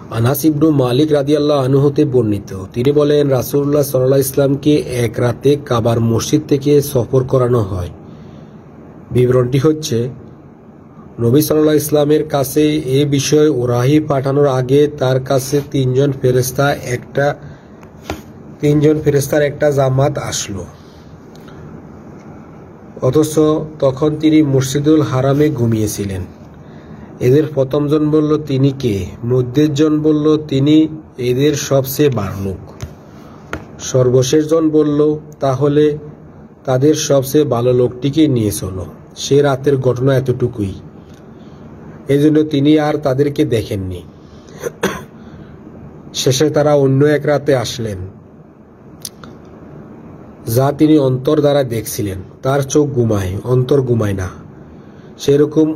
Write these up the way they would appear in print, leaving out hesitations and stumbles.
আনাস ইবনু মালিক রাদিয়াল্লাহু আনহু হতে বর্ণিত, তিনি বলেন, রাসূলুল্লাহ সাল্লাল্লাহু আলাইহি ওয়াসাল্লামকে এক রাতে কাবার মসজিদ থেকে সফর করানো হয়। বিবরণটি হচ্ছে, নবী সাল্লাল্লাহু আলাইহি ওয়াসাল্লামের কাছে এ বিষয়ে ওয়াহী পাঠানোর আগে তার কাছে তিনজন ফেরেশতার একটা জামাত আসলো। অথচ তখন তিনি মসজিদুল হারামে ঘুমিয়েছিলেন। এদের প্রথমজন বলল, তিনি কে? মধ্যের জন বলল, তিনি এদের সবচেয়ে ভালো লোক। সর্বশেষ জন বলল, তাহলে তাদের সবচেয়ে ভালো লোকটিকে নিয়ে চলো। সে রাতের ঘটনা এতটুকুই, এজন্য তিনি আর তাদেরকে দেখেননি। শেষে তারা অন্য এক রাতে আসলেন, যা তিনি অন্তর দ্বারা দেখছিলেন। তার চোখ ঘুমায়, অন্তর ঘুমায় না। সেরকম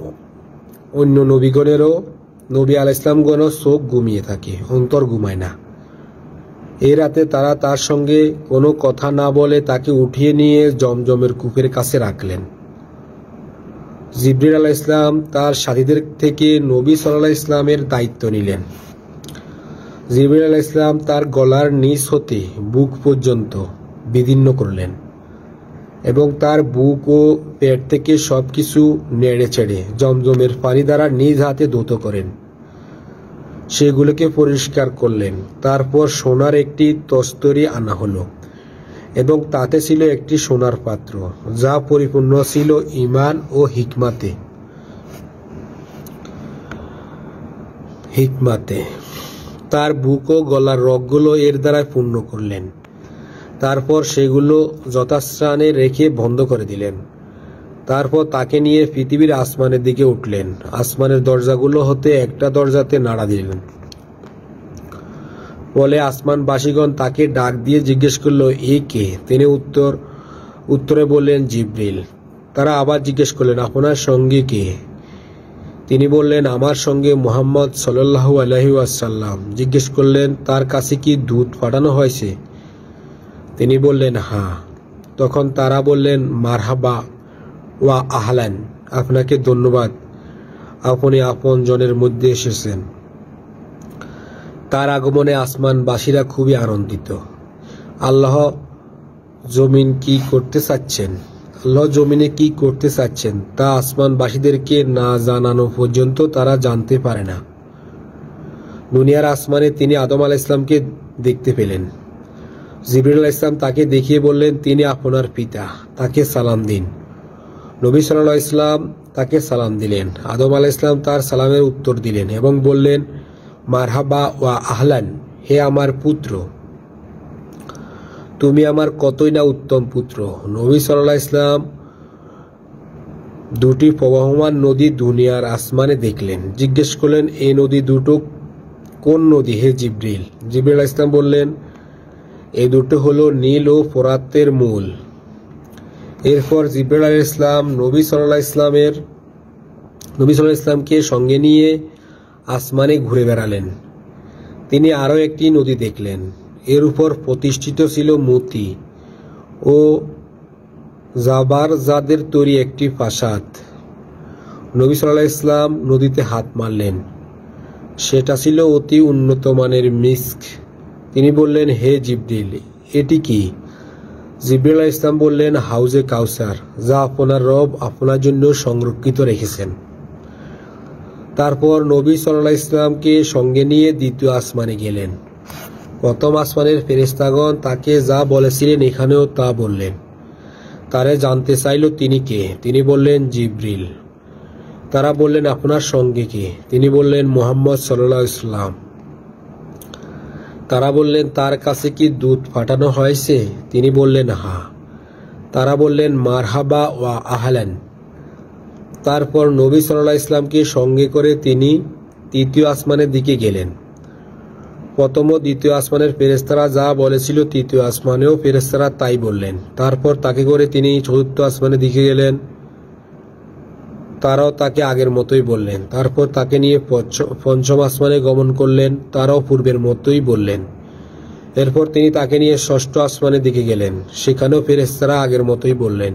অন্য নবী আলাইহিস সালামগণও চোখ ঘুমিয়ে থাকে, অন্তর ঘুমায় না। এই রাতে তারা তার সঙ্গে কোনো কথা না বলে তাকে উঠিয়ে নিয়ে জমজমের কূপের কাছে রাখলেন। জিবরিল আলাইহিস সালাম তার সাথীদের থেকে নবী সাল্লাল্লাহু আলাইহি ওয়াসাল্লামের দায়িত্ব নিলেন। জিবরিল আলাইহিস সালাম তার গলার নিচ হতে বুক পর্যন্ত বিদীর্ণ করলেন এবং তার বুক ও পেট থেকে সবকিছু নেড়ে চেড়ে জমজমের পানি দ্বারা নিজ হাতে ধৌত করেন। সেগুলোকে পরিষ্কার করলেন। তারপর সোনার একটি তস্তরি আনা হলো এবং তাতে ছিল একটি সোনার পাত্র, যা পরিপূর্ণ ছিল ঈমান ও হিকমাতে। তার বুক ও গলার রগগুলো এর দ্বারা পূর্ণ করলেন। তারপর সেগুলো যথাস্থানে রেখে বন্ধ করে দিলেন। তারপর তাকে নিয়ে পৃথিবীর আসমানের দিকে উঠলেন। আসমানের দরজাগুলো হতে একটা দরজাতে নাড়া দিলেন। বলে আসমানবাসীগণ তাকে ডাক দিয়ে জিজ্ঞেস করল, এ কে? তিনি উত্তরে বললেন, জিবরিল। তারা আবার জিজ্ঞেস করলেন, আপনার সঙ্গে কে? তিনি বললেন, আমার সঙ্গে মুহাম্মদ সাল্লাল্লাহু আলাইহি ওয়াসাল্লাম। জিজ্ঞেস করলেন, তার কাছে কি দূত পাঠানো হয়েছে? তিনি বললেন, হ্যাঁ। তখন তারা বললেন, মারহাবা ওয়া আহলান, আপনাকে ধন্যবাদ, আপনি আপন জনের মধ্যে এসেছেন। তার আগমনে আসমানবাসীরা খুবই আনন্দিত। আল্লাহ জমিনে কি করতে চাচ্ছেন তা আসমানবাসীদেরকে না জানানো পর্যন্ত তারা জানতে পারে না। দুনিয়ার আসমানে তিনি আদম আলাইহিস সালামকে দেখতে পেলেন। জিবরিল আলাইহিস সালাম তাকে দেখিয়ে বললেন, তিনি আপনার পিতা, তাকে সালাম দিন। নবী সাল্লাল্লাহু আলাইহি ওয়াসাল্লাম তাকে সালাম দিলেন। আদম আলাইহিস সালাম তার সালামের উত্তর দিলেন এবং বললেন, মারহাবা ওয়া আহলান, হে আমার পুত্র, তুমি আমার কতই না উত্তম পুত্র। নবী সাল্লাল্লাহু আলাইহি ওয়াসাল্লাম দুটি প্রবাহমান নদী দুনিয়ার আসমানে দেখলেন। জিজ্ঞেস করলেন, এই নদী দুটো কোন নদী হে জিবরিল? জিবরিল আলাইহিস সালাম বললেন, এই দুটো হলো নীল ও ফোরাতের মূল। এরপর জিবরিল আলাইহিস সালাম নবী সাল্লাল্লাহু আলাইহি ওয়াসাল্লামকে সঙ্গে নিয়ে আসমানে ঘুরে বেড়ালেন। তিনি আরো একটি নদী দেখলেন। এর উপর প্রতিষ্ঠিত ছিল মতি ও জাবারজাদের তৈরি একটি প্রাসাদ। নবী সাল্লাল্লাহু আলাইহি ওয়াসাল্লাম নদীতে হাত মারলেন। সেটা ছিল অতি উন্নত মানের মিস্ক। তিনি বললেন, হে জিবরিল, এটি কি? জিবরিল আলাইহিস সালাম বললেন, হাউজে কাউসার, যা আপনার রব আপনার জন্য সংরক্ষিত রেখেছেন। তারপর নবী সাল্লাল্লাহু আলাইহি ওয়াসাল্লামকে সঙ্গে নিয়ে দ্বিতীয় আসমানে গেলেন। প্রথম আসমানের ফেরেশতাগণ তাকে যা বলেছিলেন এখানেও তা বললেন। তারা জানতে চাইল তিনি কে? তিনি বললেন, জিবরিল। তারা বললেন, আপনার সঙ্গে কে? তিনি বললেন, মুহাম্মদ সাল্লাল্লাহু আলাইহি ওয়াসাল্লাম। তারা বললেন, তার কাছে কি দূত পাঠানো হয়েছে? তিনি বললেন, হ্যাঁ। তারা বললেন, মারহাবা ওয়া আহলান। তারপর নবী সাল্লাল্লাহু আলাইহি ওয়াসাল্লামকে সঙ্গে করে তিনি তৃতীয় আসমানের দিকে গেলেন। প্রথম ও দ্বিতীয় আসমানের ফেরেশতারা যা বলেছিল তৃতীয় আসমানেও ফেরেশতারা তাই বললেন। তারপর তাকে করে তিনি চতুর্থ আসমানের দিকে গেলেন। তারাও তাকে আগের মতোই বললেন। তারপর তাকে নিয়ে পঞ্চম আসমানে গমন করলেন। তারাও পূর্বের মতোই বললেন। এরপর তিনি তাকে নিয়ে ষষ্ঠ আসমানের দিকে গেলেন। সেখানেও ফেরেশতারা আগের মতোই বললেন।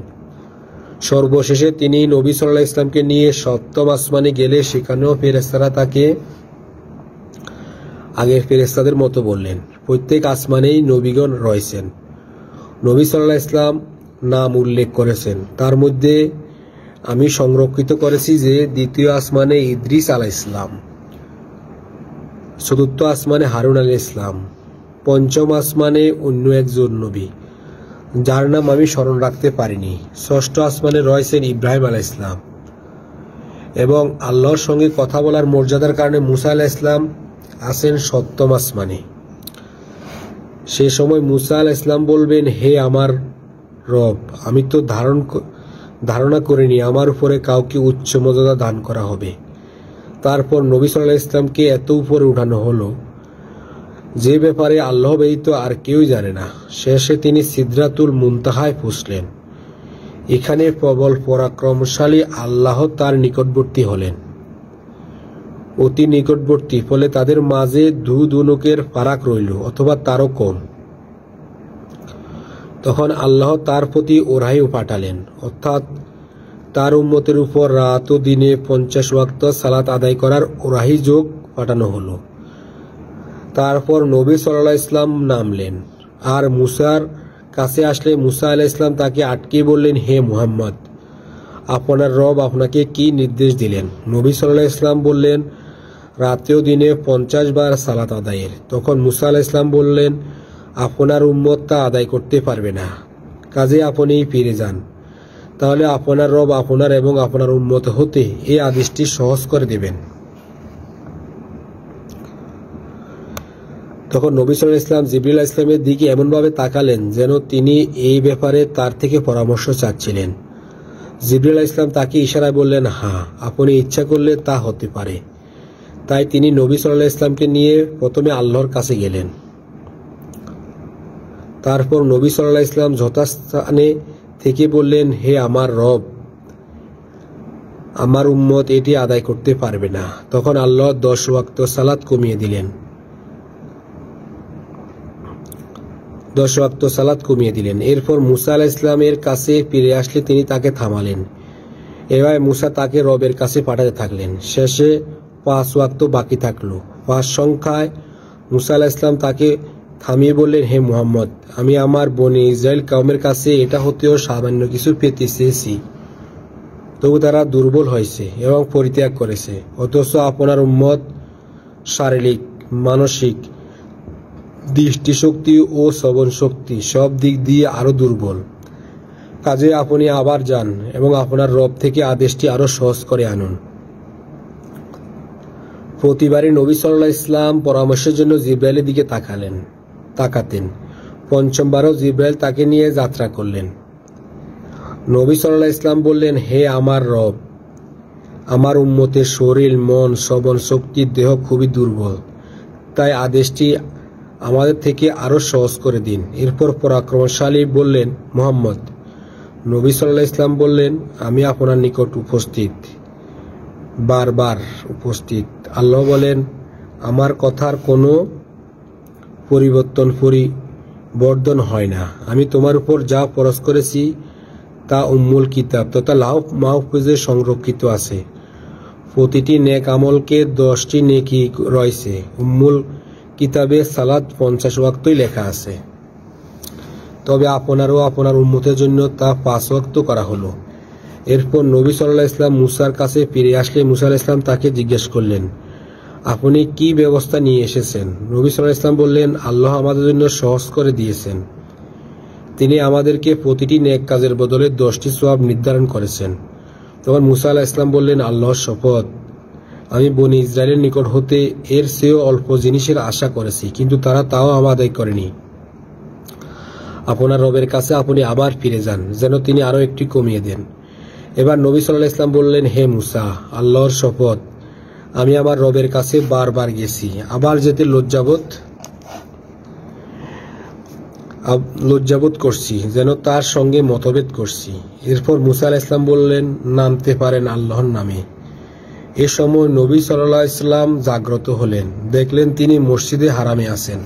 সর্বশেষে তিনি নবী সাল্লাল্লাহু আলাইহি ওয়াসাল্লামকে নিয়ে সপ্তম আসমানে গেলে সেখানেও ফেরেশতারা তাকে আগের ফেরেশতাদের মতো বললেন, প্রত্যেক আসমানেই নবীগণ রয়েছেন। নবী সাল্লাল্লাহু আলাইহি ওয়াসাল্লাম নাম উল্লেখ করেছেন। তার মধ্যে আমি সংরক্ষিত করেছি যে দ্বিতীয় আসমানে ইদ্রিস আলাইহিস সালাম, চতুর্থ আসমানে হারুন আলাইহিস সালাম, পঞ্চম আসমানে অন্য একজন নবী যার নাম আমি স্মরণ রাখতে পারিনি, ষষ্ঠ আসমানে রয়েছেন ইব্রাহিম আলাইহিস সালাম, এবং আল্লাহর সঙ্গে কথা বলার মর্যাদার কারণে মুসা আলাইহিস সালাম আছেন সপ্তম আসমানে। সে সময় মুসা আলাইহিস সালাম বলবেন, হে আমার রব, আমি তো ধারণা করিনি আমার উপরে কাউকে উচ্চ মর্যাদা দান করা হবে। তারপর নবী সাল্লাল্লাহু আলাইহি ওয়াসাল্লামকে এত উপরে উঠানো হলো যে ব্যাপারে আল্লাহ ব্যতীত আর কেউই জানে না। শেষে তিনি সিদরাতুল মুনতাহায় পৌঁছলেন। এখানে প্রবল পরাক্রমশালী আল্লাহ তার নিকটবর্তী হলেন, অতি নিকটবর্তী, ফলে তাদের মাঝে দুনুকের ফারাক রইল অথবা তারও কম। তখন আল্লাহ তার প্রতি ওহী পাঠালেন, অর্থাৎ তার উম্মতের উপর রাত ও দিনে 50 ওয়াক্ত সালাত আদায় করার ওহী যোগ পাঠানো হলো। তারপর নবী সাল্লাল্লাহু আলাইহি ওয়াসাল্লাম নামলেন, আর মুসার কাছে আসলে মুসা আলাইহিস সালাম তাকে আটকে বললেন, হে মুহাম্মদ, আপনার রব আপনাকে কি নির্দেশ দিলেন? নবী সাল্লাল্লাহু আলাইহি ওয়াসাল্লাম বললেন, রাতে ও দিনে 50 বার সালাত আদায়ের। তখন মুসা আলাইহিস সালাম বললেন, আপনার উম্মত তা আদায় করতে পারবে না, কাজে আপনি ফিরে যান, তাহলে আপনার রব আপনার এবং আপনার উম্মত হতে এই আদেশটি সহজ করে দেবেন। তখন নবী সাল্লাল্লাহু আলাইহি ওয়াসাল্লাম জিবরিল আলাইহিস সালামের দিকে এমনভাবে তাকালেন যেন তিনি এই ব্যাপারে তার থেকে পরামর্শ চাচ্ছিলেন। জিবরিল আলাইহিস সালাম তাকে ইশারায় বললেন, হ্যাঁ, আপনি ইচ্ছা করলে তা হতে পারে। তাই তিনি নবী সাল্লাল্লাহু আলাইহি ওয়াসাল্লামকে নিয়ে প্রথমে আল্লাহর কাছে গেলেন। তারপর নবী সাল্লাল্লাহু আলাইহি ওয়াসাল্লাম যথাস্থানে থেকে বললেন, হে আমার রব, আমার উম্মত এটি আদায় করতে পারবে না। তখন আল্লাহ 10 ওয়াক্ত সালাত কমিয়ে দিলেন। 10 ওয়াক্ত সালাত কমিয়ে দিলেন। এরপর মুসা আলাইহিস সালামের কাছে ফিরে আসলে তিনি তাকে থামালেন। এভাবে মুসা তাকে রবের কাছে পাঠাতে থাকলেন। শেষে 5 ওয়াক্ত বাকি থাকলো। 5 সংখ্যায় মুসা আলাইহিস সালাম তাকে থামিয়ে বললেন, হে মুহাম্মদ, আমি আমার বনি ইসরাইল কওমের কাছে এটা হতেও সামান্য কিছু পেতে চেয়েছি, তবু তারা দুর্বল হয়েছে এবং পরিত্যাগ করেছে। অথচ আপনার উম্মত শারীরিক, মানসিক, দৃষ্টিশক্তি ও শ্রবণ শক্তি সব দিক দিয়ে আরো দুর্বল। কাজে আপনি আবার যান এবং আপনার রব থেকে আদেশটি আরো সহজ করে আনুন। প্রতিবারই নবী সাল্লাল্লাহু আলাইহি ওয়াসাল্লাম পরামর্শের জন্য জিবরাইলের দিকে তাকাতেন। পঞ্চমবারও জিবরাইল তাকে নিয়ে যাত্রা করলেন। নবী সাল্লাল্লাহু আলাইহি ওয়াসাল্লাম বললেন, হে আমার রব, আমার উম্মতের শরীর, মন, শ্রবণ শক্তি, দেহ খুবই দুর্বল, তাই আদেশটি আমাদের থেকে আরো সহজ করে দিন। এরপর পরাক্রমশালী বললেন, মুহাম্মদ। নবী সাল্লাল্লাহু আলাইহি ওয়াসাল্লাম বললেন, আমি আপনার নিকট উপস্থিত, বারবার উপস্থিত। আল্লাহ বলেন, আমার কথার কোনো পরিবর্তন হয় না। আমি তোমার উপর যা ফরজ করেছি তা উম্মুল কিতাব তথা লাউহ মাহফুজে সংরক্ষিত আছে। প্রতিটি নেক আমলকে 10টি নেকি রয়েছে। উম্মুল কিতাবে সালাত 50 ওয়াক্তই লেখা আছে, তবে আপনার ও আপনার উম্মতের জন্য তা 5 ওয়াক্ত করা হলো। এরপর নবী সাল্লাল্লাহু আলাইহি ওয়াসাল্লাম মুসার কাছে ফিরে আসলে মুসা আলাইহিস সালাম তাকে জিজ্ঞেস করলেন, আপনি কি ব্যবস্থা নিয়ে এসেছেন? নবী সাল্লাল্লাহু আলাইহি ওয়াসাল্লাম বললেন, আল্লাহ আমাদের জন্য সহজ করে দিয়েছেন। তিনি আমাদেরকে প্রতিটি নেক কাজের বদলে 10টি সওয়াব নির্ধারণ করেছেন। তখন মুসা আলাইহিস সালাম বললেন, আল্লাহর শপথ, আমি বনি ইসরায়েলের নিকট হতে এর চেয়েও অল্প জিনিসের আশা করেছি, কিন্তু তারা তাও আদায় করেনি। আপনার রবের কাছে আপনি আবার ফিরে যান, যেন তিনি আরো একটি কমিয়ে দেন। এবার নবী সাল্লাল্লাহু আলাইহি ওয়াসাল্লাম বললেন, হে মুসা, আল্লাহর শপথ, আমি আমার রবের কাছে বারবার গেছি, আবার যেতে লজ্জাবোধ করছি, যেন তার সঙ্গে মতভেদ করছি। এরপর মুসা আলাইহিস সালাম বললেন, নামতে পারেন আল্লাহর নামে। এ সময় নবী সাল্লাল্লাহু আলাইহি ওয়াসাল্লাম জাগ্রত হলেন, দেখলেন তিনি মসজিদে হারামে আছেন।